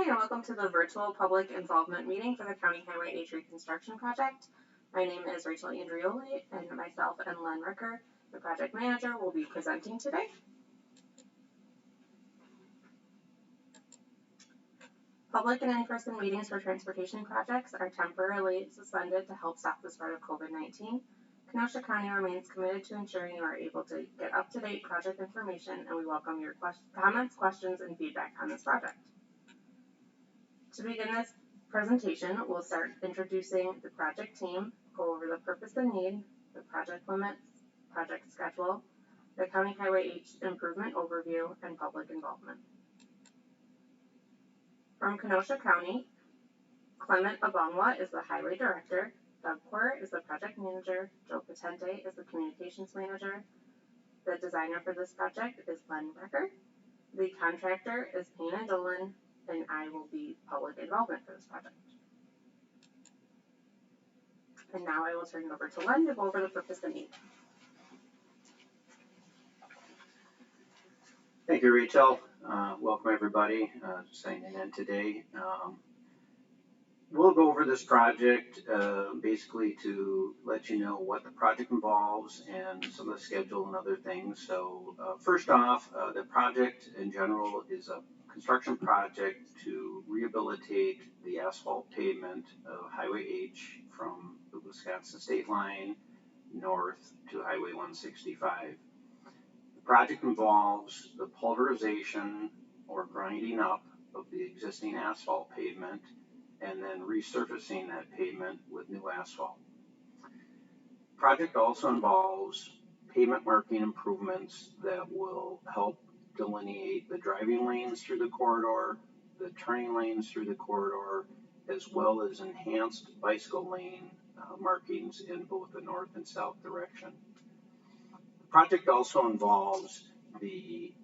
Hi, and welcome to the virtual public involvement meeting for the County Highway H reconstruction project. My name is Rachel Andrioli, and myself and Len Ricker, the project manager, will be presenting today. Public and in-person meetings for transportation projects are temporarily suspended to help stop the spread of COVID-19. Kenosha County remains committed to ensuring you are able to get up-to-date project information, and we welcome your comments, questions, and feedback on this project. To begin this presentation, we'll start introducing the project team, go over the purpose and need, the project limits, project schedule, the County Highway H improvement overview, and public involvement. From Kenosha County, Clement Abongwa is the highway director, Doug Poor is the project manager, Joe Patente is the communications manager, the designer for this project is Len Ricker, the contractor is Payne and Dolan, and I will be public involvement for this project. And now I will turn it over to Len to go over the purpose and need. Thank you, Rachel. Welcome everybody signing in today. We'll go over this project basically to let you know what the project involves and some of the schedule and other things. So first off, the project in general is a construction project to rehabilitate the asphalt pavement of Highway H from the Wisconsin state line north to Highway 165. The project involves the pulverization or grinding up of the existing asphalt pavement and then resurfacing that pavement with new asphalt. The project also involves pavement marking improvements that will help delineate the driving lanes through the corridor, the turning lanes through the corridor, as well as enhanced bicycle lane markings in both the north and south direction. The project also involves the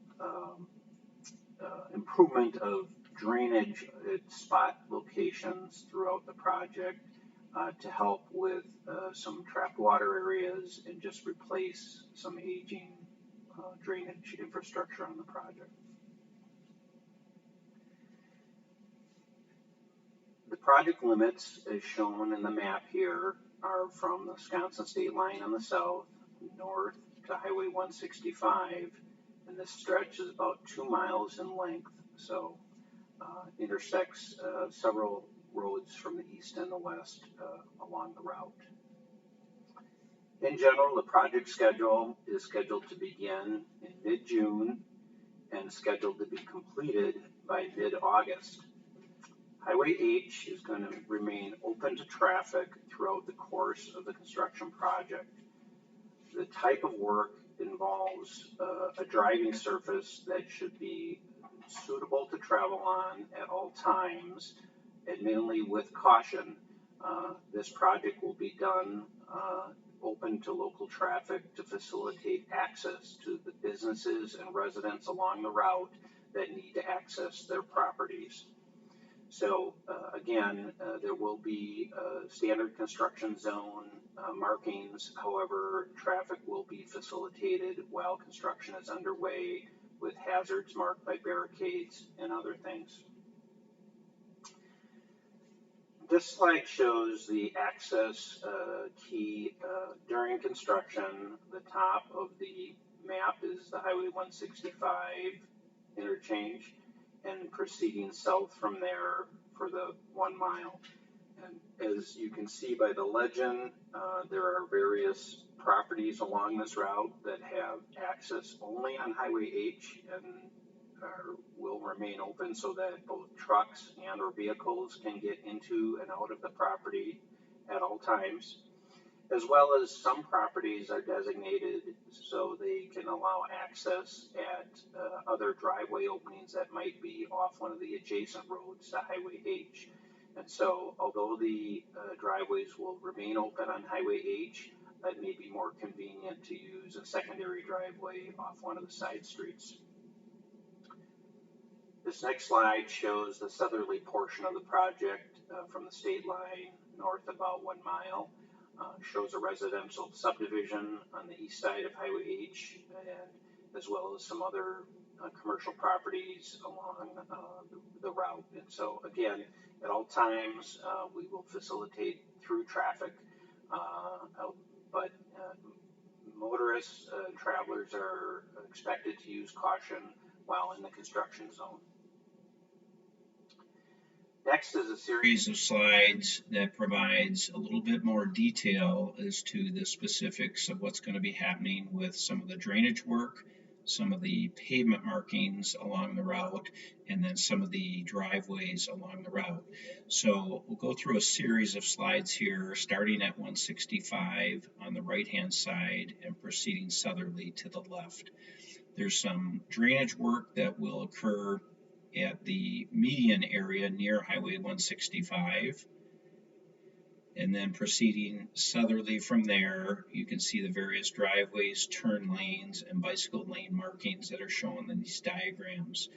improvement of drainage at spot locations throughout the project to help with some trapped water areas and just replace some aging drainage infrastructure on the project. The project limits, as shown in the map here, are from the Wisconsin state line on the south, north to Highway 165, and this stretch is about 2 miles in length, so intersects several roads from the east and the west along the route. In general, the project schedule is scheduled to begin in mid-June and scheduled to be completed by mid-August. Highway H is going to remain open to traffic throughout the course of the construction project. The type of work involves a driving surface that should be suitable to travel on at all times, admittedly with caution. This project will be done open to local traffic to facilitate access to the businesses and residents along the route that need to access their properties. So again, there will be standard construction zone markings. However, traffic will be facilitated while construction is underway with hazards marked by barricades and other things. This slide shows the access key during construction. The top of the map is the Highway 165 interchange, and proceeding south from there for the 1 mile. And as you can see by the legend, there are various properties along this route that have access only on Highway H and will remain open so that both trucks and or vehicles can get into and out of the property at all times, as well as some properties are designated so they can allow access at other driveway openings that might be off one of the adjacent roads to Highway H. And so although the driveways will remain open on Highway H, it may be more convenient to use a secondary driveway off one of the side streets. This next slide shows the southerly portion of the project from the state line north about 1 mile. Shows a residential subdivision on the east side of Highway H, and as well as some other commercial properties along the route. And so again, at all times, we will facilitate through traffic, but motorists and travelers are expected to use caution while in the construction zone. Next is a series of slides that provides a little bit more detail as to the specifics of what's going to be happening with some of the drainage work, some of the pavement markings along the route, and then some of the driveways along the route. So we'll go through a series of slides here, starting at 165 on the right-hand side and proceeding southerly to the left. There's some drainage work that will occur at the median area near Highway 165, and then proceeding southerly from there, you can see the various driveways, turn lanes, and bicycle lane markings that are shown in these diagrams.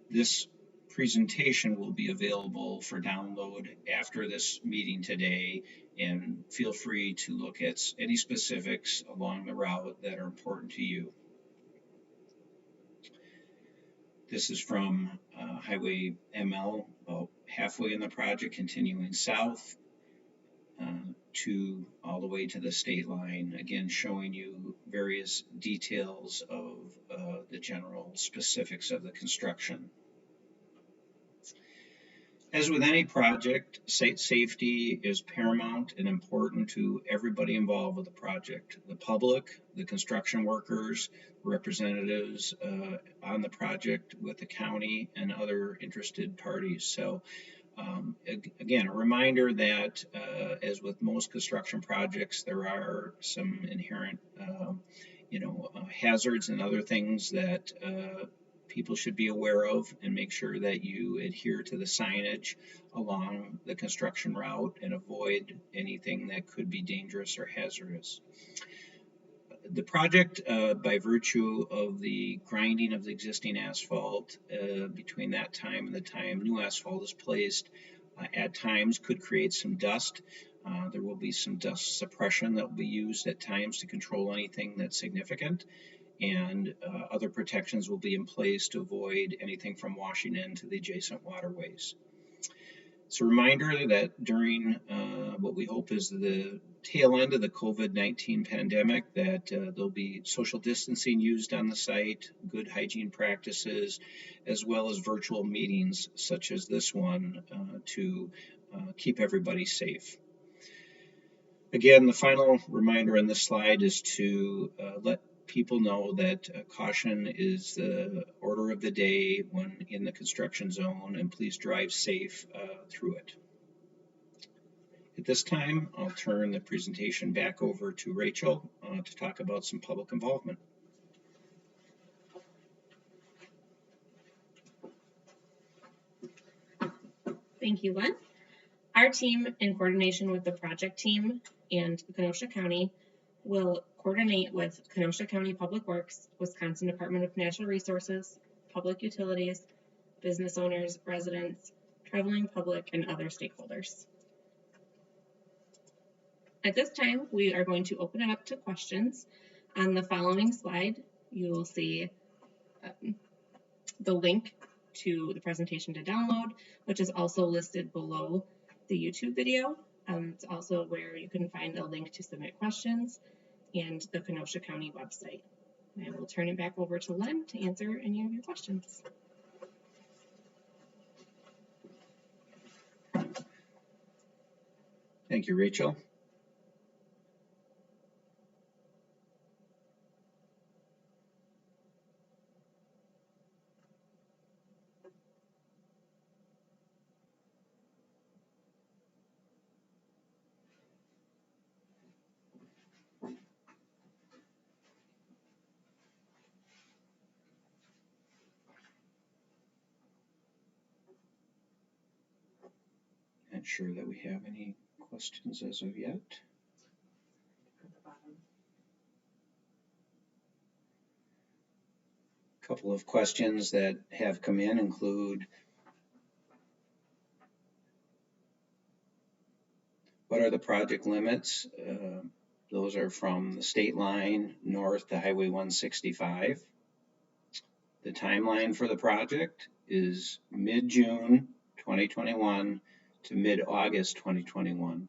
This presentation will be available for download after this meeting today, and feel free to look at any specifics along the route that are important to you. This is from Highway ML, about halfway in the project, continuing south to all the way to the state line, again showing you various details of the general specifics of the construction. As with any project, site safety is paramount and important to everybody involved with the project. The public, the construction workers, representatives on the project with the county and other interested parties. So again, a reminder that as with most construction projects, there are some inherent hazards and other things that people should be aware of, and make sure that you adhere to the signage along the construction route and avoid anything that could be dangerous or hazardous. The project, by virtue of the grinding of the existing asphalt between that time and the time new asphalt is placed, at times could create some dust. There will be some dust suppression that will be used at times to control anything that's significant, and other protections will be in place to avoid anything from washing into the adjacent waterways. It's a reminder that during what we hope is the tail end of the COVID-19 pandemic, that there'll be social distancing used on the site, good hygiene practices, as well as virtual meetings such as this one to keep everybody safe. Again, the final reminder on this slide is to let people know that caution is the order of the day when in the construction zone, and please drive safe through it. At this time, I'll turn the presentation back over to Rachel to talk about some public involvement. Thank you, Len. Our team, in coordination with the project team and Kenosha County, will coordinate with Kenosha County Public Works, Wisconsin Department of Natural Resources, Public Utilities, business owners, residents, traveling public, and other stakeholders. At this time, we are going to open it up to questions. On the following slide, you will see the link to the presentation to download, which is also listed below the YouTube video. It's also where you can find a link to submit questions and the Kenosha County website. I will turn it back over to Len to answer any of your questions. Thank you, Rachel. Not sure that we have any questions as of yet. A couple of questions that have come in include, what are the project limits? Those are from the state line north to Highway 165. The timeline for the project is mid-June 2021 to mid-August 2021.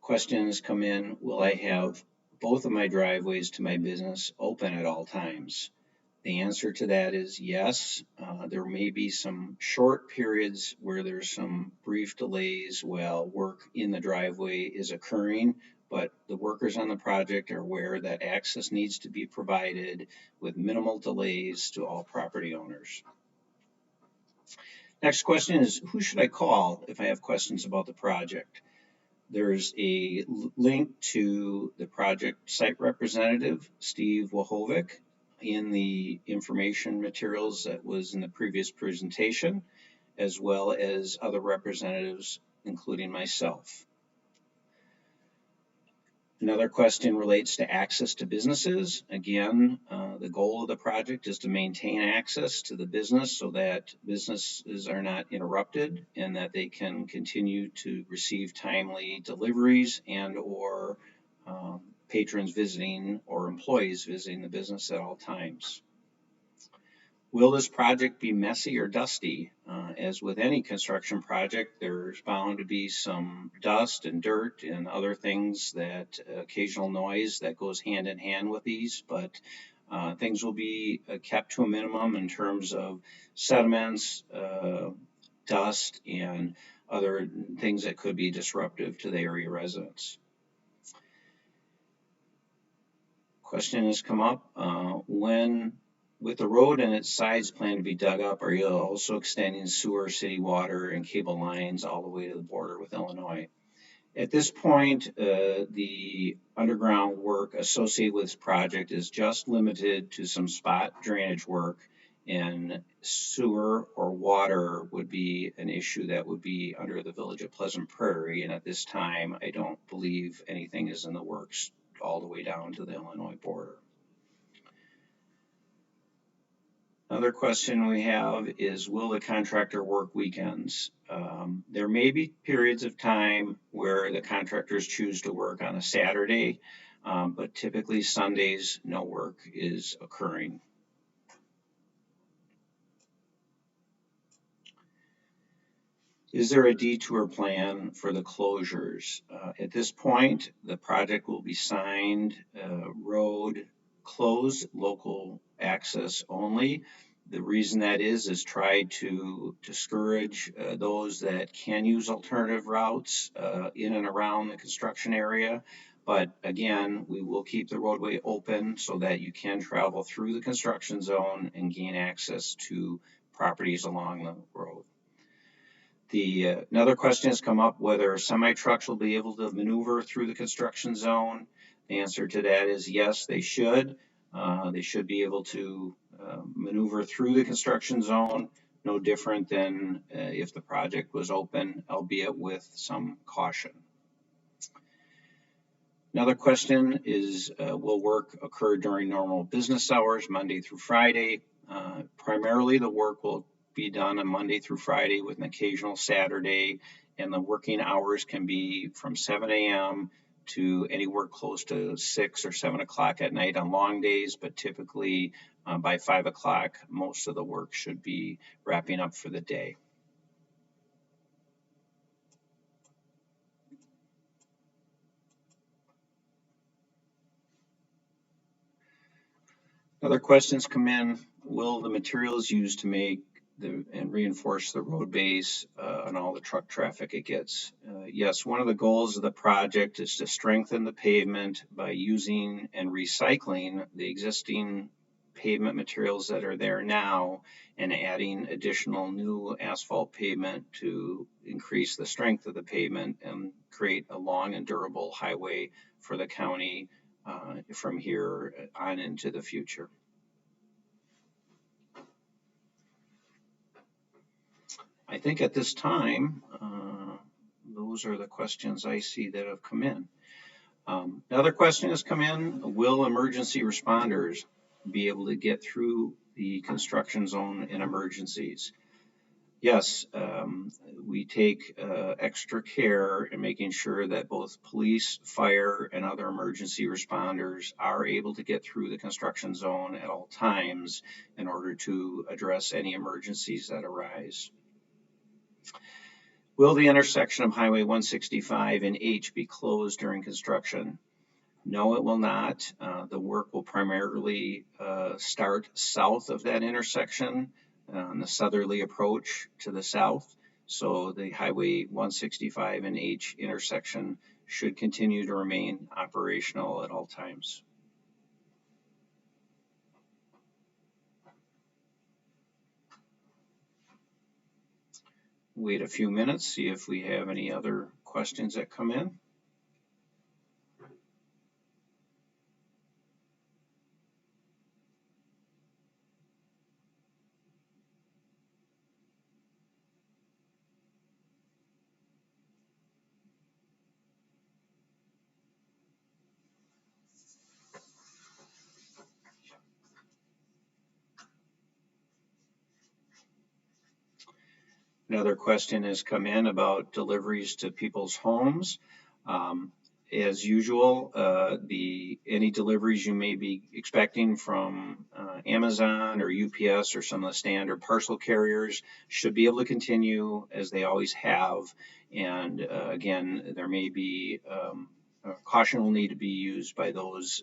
Questions come in, will I have both of my driveways to my business open at all times? The answer to that is yes. There may be some short periods where there's some brief delays while work in the driveway is occurring, but the workers on the project are aware that access needs to be provided with minimal delays to all property owners. Next question is, who should I call if I have questions about the project? There's a link to the project site representative, Steve Wahovic, in the information materials that was in the previous presentation, as well as other representatives, including myself. Another question relates to access to businesses. Again, the goal of the project is to maintain access to the business so that businesses are not interrupted and that they can continue to receive timely deliveries and or patrons visiting or employees visiting the business at all times. Will this project be messy or dusty? As with any construction project, there's bound to be some dust and dirt and other things, that occasional noise that goes hand in hand with these, but things will be kept to a minimum in terms of sediments, dust, and other things that could be disruptive to the area residents. Question has come up, when with the road and its sides planned to be dug up, are you also extending sewer, city water, and cable lines all the way to the border with Illinois? At this point, the underground work associated with this project is just limited to some spot drainage work, and sewer or water would be an issue that would be under the Village of Pleasant Prairie, and at this time, I don't believe anything is in the works all the way down to the Illinois border. Another question we have is, will the contractor work weekends? There may be periods of time where the contractors choose to work on a Saturday, but typically Sundays, no work is occurring. Is there a detour plan for the closures? At this point, the project will be signed, road closed, local access only. The reason that is try to discourage those that can use alternative routes in and around the construction area. But again, we will keep the roadway open so that you can travel through the construction zone and gain access to properties along the road. Another question has come up, whether semi-trucks will be able to maneuver through the construction zone. The answer to that is yes, they should. They should be able to maneuver through the construction zone, no different than if the project was open, albeit with some caution. Another question is, will work occur during normal business hours, Monday through Friday? Primarily, the work will be done on Monday through Friday with an occasional Saturday, and the working hours can be from 7 a.m. to anywhere close to 6 or 7 o'clock at night on long days, but typically by 5 o'clock, most of the work should be wrapping up for the day. Other questions come in, will the materials used to make and reinforce the road base and all the truck traffic it gets? Yes, one of the goals of the project is to strengthen the pavement by using and recycling the existing pavement materials that are there now and adding additional new asphalt pavement to increase the strength of the pavement and create a long and durable highway for the county from here on into the future. I think at this time, those are the questions I see that have come in. Another question has come in, will emergency responders be able to get through the construction zone in emergencies? yes, we take extra care in making sure that both police, fire, and other emergency responders are able to get through the construction zone at all times in order to address any emergencies that arise. Will the intersection of Highway 165 and H be closed during construction? No, it will not. The work will primarily start south of that intersection on the southerly approach to the south. So the Highway 165 and H intersection should continue to remain operational at all times. Wait a few minutes, see if we have any other questions that come in. Another question has come in about deliveries to people's homes. As usual, any deliveries you may be expecting from Amazon or UPS or some of the standard parcel carriers should be able to continue as they always have. And again, there may be caution will need to be used by those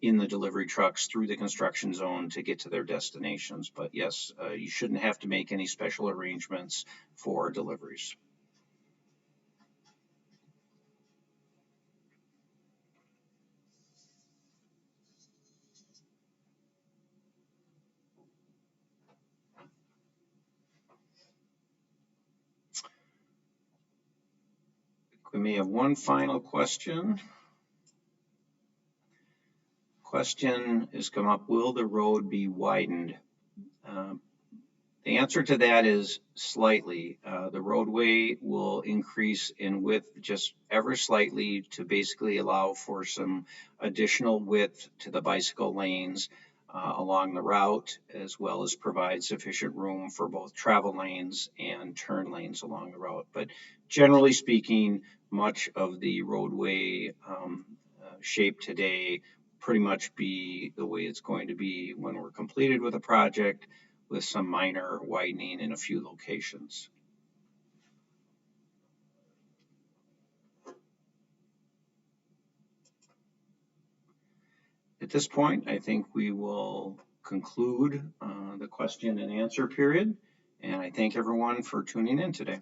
in the delivery trucks through the construction zone to get to their destinations. But yes, you shouldn't have to make any special arrangements for deliveries. We may have one final question. Question has come up, will the road be widened? The answer to that is slightly. The roadway will increase in width just ever slightly to basically allow for some additional width to the bicycle lanes along the route, as well as provide sufficient room for both travel lanes and turn lanes along the route. But generally speaking, much of the roadway shape today pretty much be the way it's going to be when we're completed with a project, with some minor widening in a few locations. At this point, I think we will conclude the question and answer period, and I thank everyone for tuning in today.